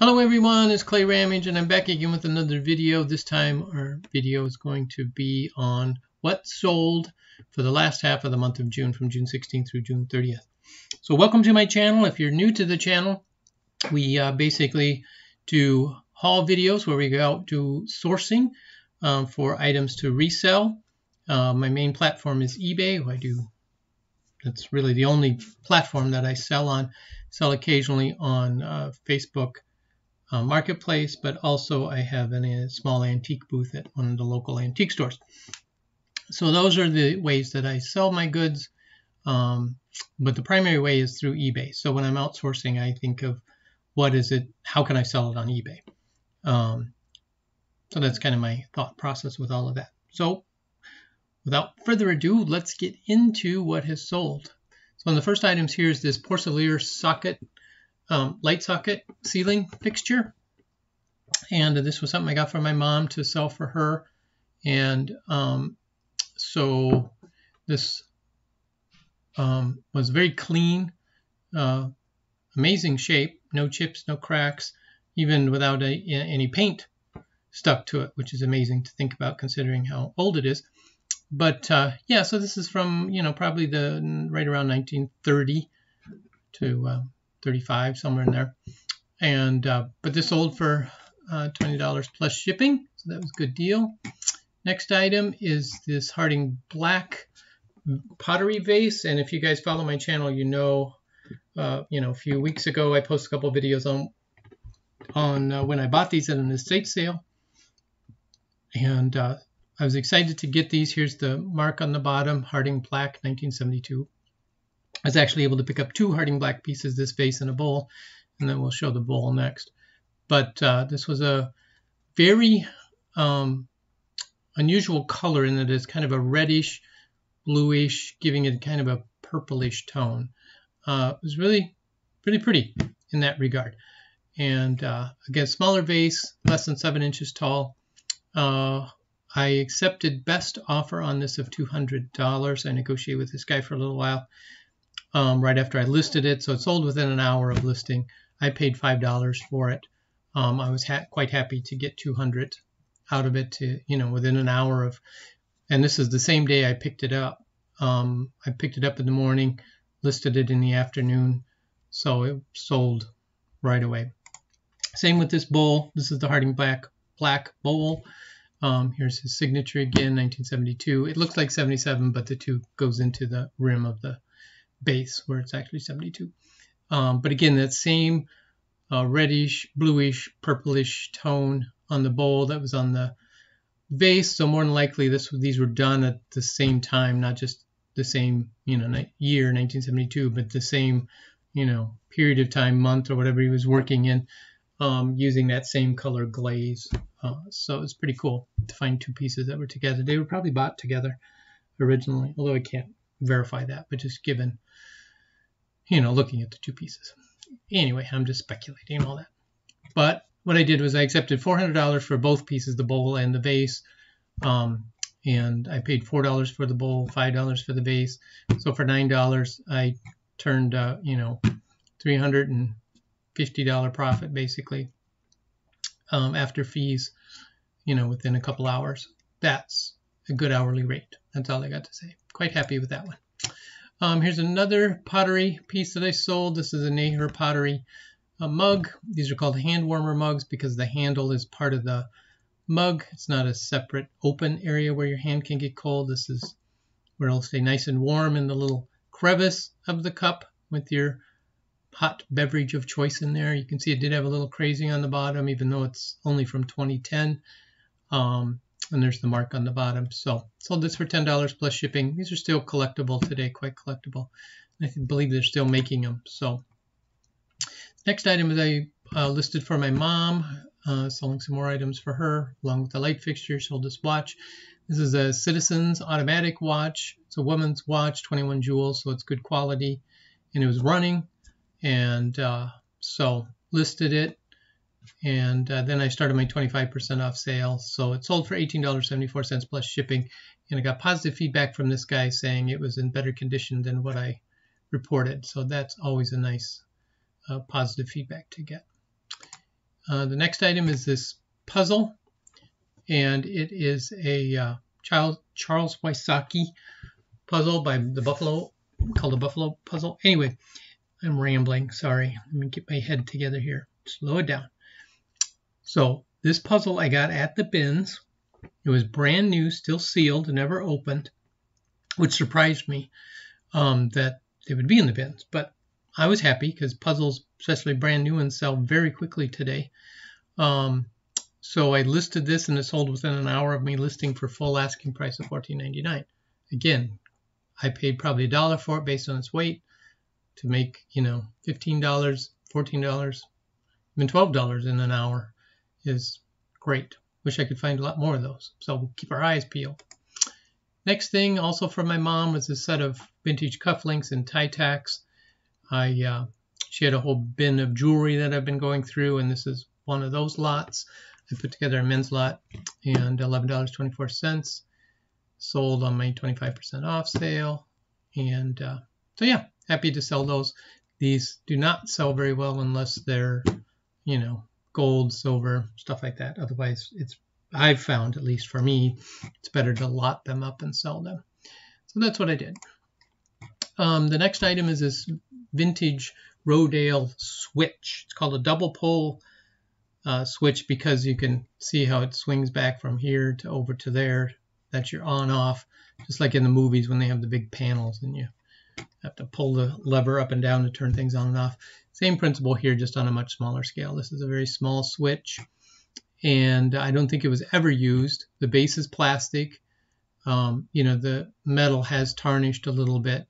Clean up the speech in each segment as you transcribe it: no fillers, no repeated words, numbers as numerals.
Hello everyone, it's Clay Ramage and I'm back again with another video. This time our video is going to be on what sold for the last half of the month of June, from June 16th through June 30th. So welcome to my channel. If you're new to the channel, we basically do haul videos where we go out to sourcing for items to resell. My main platform is eBay. That's really the only platform that I sell on. Sell occasionally on Facebook Marketplace, but also I have a small antique booth at one of the local antique stores. So those are the ways that I sell my goods, but the primary way is through eBay. So when I'm outsourcing, I think of how can I sell it on eBay? So that's kind of my thought process with all of that. So without further ado, let's get into what has sold. So one of the first items here is this Porcelaire socket, light socket ceiling fixture, and this was something I got from my mom to sell for her. And so this was very clean, amazing shape, no chips, no cracks, even without any paint stuck to it, which is amazing to think about considering how old it is. But yeah, so this is from, probably right around 1930 to 35, somewhere in there. And but this sold for $20 plus shipping, so that was a good deal. Next item is this Harding Black pottery vase, and if you guys follow my channel, a few weeks ago I posted a couple of videos on when I bought these at an estate sale, and I was excited to get these. Here's the mark on the bottom, Harding Black 1972. I was actually able to pick up 2 Harding Black pieces, this vase and a bowl, and then we'll show the bowl next. But this was a very unusual color in that it's kind of a reddish, bluish, giving it kind of a purplish tone. It was really pretty in that regard. And again, smaller vase, less than 7 inches tall. I accepted best offer on this of $200. I negotiated with this guy for a little while. Right after I listed it, so it sold within an hour of listing. I paid $5 for it. I was quite happy to get $200 out of it, within an hour of, and this is the same day I picked it up. I picked it up in the morning, listed it in the afternoon, so it sold right away. Same with this bowl. This is the Harding Black bowl. Here's his signature again, 1972. It looks like 77, but the 2 goes into the rim of the base where it's actually 72. But again, that same reddish, bluish, purplish tone on the bowl that was on the vase. So more than likely these were done at the same time, not just the same year, 1972, but the same period of time, month, or whatever he was working in, using that same color glaze. So it's pretty cool to find 2 pieces that were together. They were probably bought together originally, although I can't verify that, but just given looking at the 2 pieces. Anyway, I'm just speculating and all that. But what I did was I accepted $400 for both pieces, the bowl and the vase. And I paid $4 for the bowl, $5 for the vase. So for $9, I turned, $350 profit basically, after fees, within a couple hours. That's a good hourly rate. That's all I got to say. Quite happy with that one. Here's another pottery piece that I sold. This is a Naher pottery mug. These are called hand warmer mugs because the handle is part of the mug. It's not a separate open area where your hand can get cold. This is where it'll stay nice and warm in the little crevice of the cup with your hot beverage of choice in there. You can see it did have a little crazing on the bottom, even though it's only from 2010. And there's the mark on the bottom. So sold this for $10 plus shipping. These are still collectible today, quite collectible. I believe they're still making them. So next item is I listed for my mom, selling some more items for her, along with the light fixture. Sold this watch. This is a Citizens automatic watch. It's a woman's watch, 21 jewels, so it's good quality. And it was running, and so listed it. And then I started my 25% off sale. So it sold for $18.74 plus shipping. And I got positive feedback from this guy saying it was in better condition than what I reported. So that's always a nice positive feedback to get. The next item is this puzzle, and it is a Charles Wysocki puzzle by the Buffalo, called the Buffalo Puzzle. Anyway, I'm rambling, sorry. Let me get my head together here. Slow it down. So this puzzle I got at the bins. It was brand new, still sealed, never opened, which surprised me that they would be in the bins. But I was happy because puzzles, especially brand new ones, sell very quickly today. So I listed this, and it sold within an hour of me listing for full asking price of $14.99. Again, I paid probably $1 for it based on its weight to make, $15, $14, even $12 in an hour is great. Wish I could find a lot more of those. So we'll keep our eyes peeled. Next thing, also from my mom, was a set of vintage cufflinks and tie tacks. She had a whole bin of jewelry that I've been going through, and this is one of those lots. I put together a men's lot, and $11.24. Sold on my 25% off sale. And so yeah, happy to sell those. These do not sell very well unless they're, gold, silver, stuff like that. Otherwise, I've found, at least for me, it's better to lot them up and sell them. So that's what I did. The next item is this vintage Rodale switch. It's called a double pole switch because you can see how it swings back from here to over to there. That's your on-off, just like in the movies when they have the big panels and you have to pull the lever up and down to turn things on and off. Same principle here, just on a much smaller scale. This is a very small switch, and I don't think it was ever used. The base is plastic. The metal has tarnished a little bit,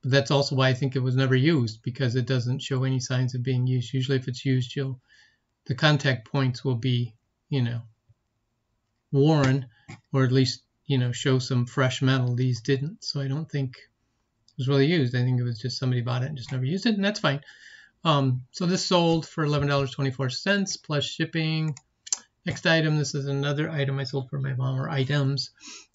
but that's also why I think it was never used, because it doesn't show any signs of being used. Usually if it's used, the contact points will be, worn, or at least, show some fresh metal. These didn't, so I don't think it was really used. I think it was just somebody bought it and just never used it, and that's fine. So this sold for $11.24 plus shipping. Next item, this is another item I sold for my mom, or items.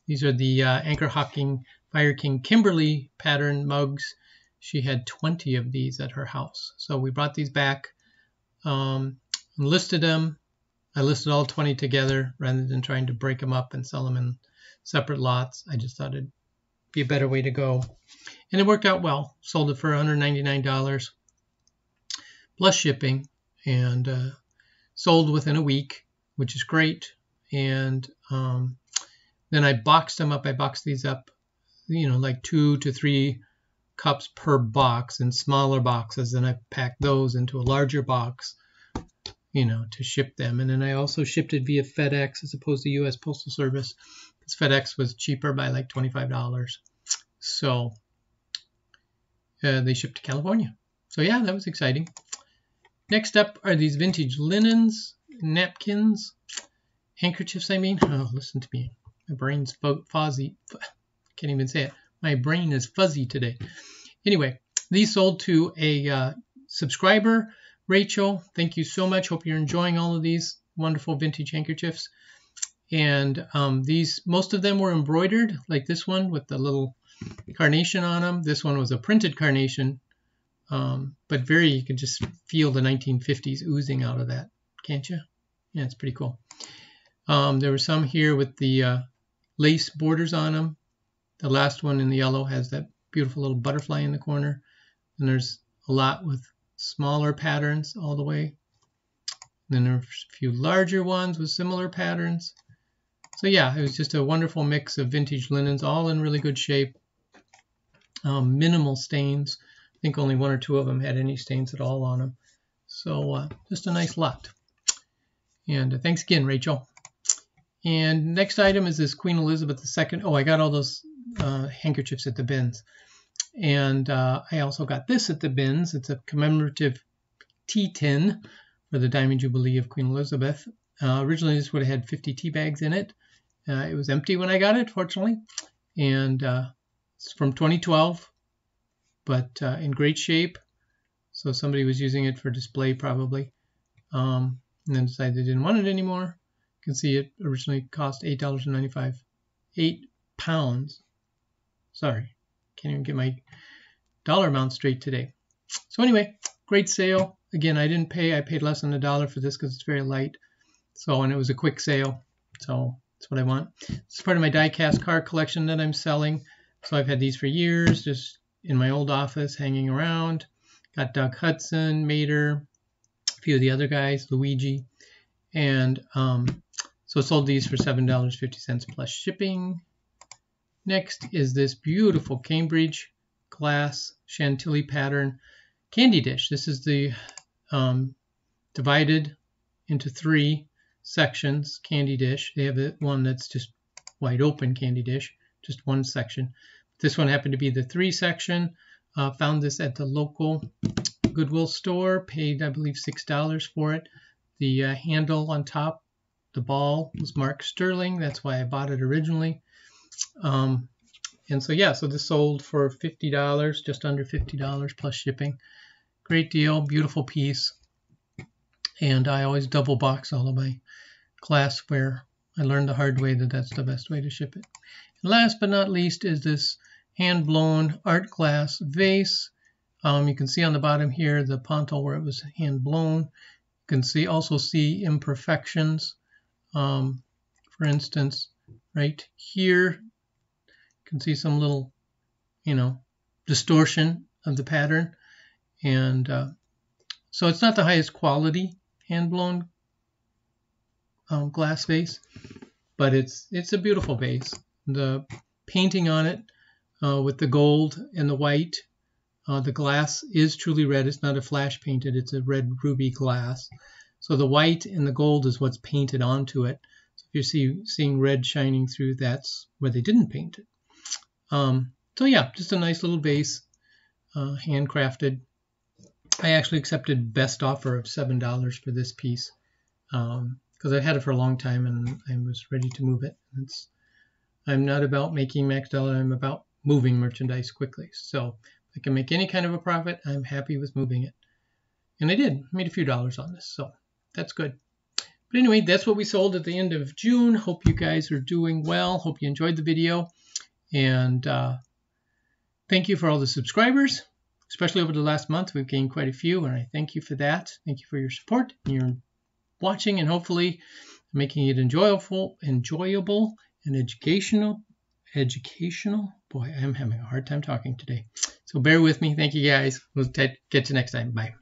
These are the Anchor Hocking Fire King Kimberly pattern mugs. She had 20 of these at her house. So we brought these back and listed them. I listed all 20 together rather than trying to break them up and sell them in separate lots. I just thought it'd be a better way to go. And it worked out well. Sold it for $199 plus shipping, and sold within a week, which is great. And then I boxed them up. I boxed these up, like 2 to 3 cups per box in smaller boxes. Then I packed those into a larger box, to ship them. And then I also shipped it via FedEx as opposed to U.S. Postal Service, because FedEx was cheaper by like $25. So they shipped to California. So yeah, that was exciting. Next up are these vintage linens, napkins, handkerchiefs, I mean. Oh, listen to me. My brain's fuzzy. Can't even say it. My brain is fuzzy today. Anyway, these sold to a subscriber, Rachel. Thank you so much. Hope you're enjoying all of these wonderful vintage handkerchiefs. And most of them were embroidered, like this one with the little carnation on them. This one was a printed carnation, but you can just feel the 1950s oozing out of that, can't you? Yeah, it's pretty cool. There were some here with the lace borders on them. The last one in the yellow has that beautiful little butterfly in the corner. And there's a lot with smaller patterns all the way. And then there are a few larger ones with similar patterns. So yeah, it was just a wonderful mix of vintage linens, all in really good shape. Minimal stains. I think only 1 or 2 of them had any stains at all on them. So just a nice lot. And thanks again, Rachel. And next item is this Queen Elizabeth II. Oh, I got all those handkerchiefs at the bins. And I also got this at the bins. It's a commemorative tea tin for the Diamond Jubilee of Queen Elizabeth. Originally, this would have had 50 tea bags in it. It was empty when I got it, fortunately. And it's from 2012, but in great shape. So somebody was using it for display probably. And then decided they didn't want it anymore. You can see it originally cost $8.95. 8 pounds. Sorry, can't even get my dollar amount straight today. So anyway, great sale. again, I didn't pay. I paid less than $1 for this because it's very light. So, and it was a quick sale. So that's what I want. It's part of my die-cast car collection that I'm selling. So I've had these for years, just in my old office, hanging around. Got Doug Hudson, Mater, a few of the other guys, Luigi. And so I sold these for $7.50 plus shipping. Next is this beautiful Cambridge glass Chantilly pattern candy dish. This is the divided into 3 sections candy dish. They have one that's just wide open candy dish, just one section. This one happened to be the 3 section. Found this at the local Goodwill store, paid I believe $6 for it. The handle on top, the ball, was marked sterling. That's why I bought it originally. And so yeah, so this sold for $50, just under $50 plus shipping. Great deal, beautiful piece. And I always double box all of my glassware. I learned the hard way that that's the best way to ship it. And last but not least is this hand-blown art glass vase. You can see on the bottom here the pontil where it was hand-blown. You can also see imperfections. For instance, right here, you can see some little, distortion of the pattern. And so it's not the highest quality hand-blown glass vase, but it's a beautiful vase. The painting on it with the gold and the white, the glass is truly red. It's not a flash painted, it's a red ruby glass. So the white and the gold is what's painted onto it. So if you're seeing red shining through, that's where they didn't paint it. So yeah, just a nice little vase, handcrafted. I actually accepted best offer of $7 for this piece because I had it for a long time and I was ready to move it. I'm not about making max dollar, I'm about moving merchandise quickly. So if I can make any kind of a profit, I'm happy with moving it. And I did, made a few dollars on this, so that's good. But anyway, that's what we sold at the end of June. Hope you guys are doing well. Hope you enjoyed the video. And thank you for all the subscribers, especially over the last month. We've gained quite a few, and I thank you for that. Thank you for your support and your watching, and hopefully making it enjoyable and educational. Boy, I'm having a hard time talking today. So bear with me. Thank you, guys. We'll get to next time. Bye.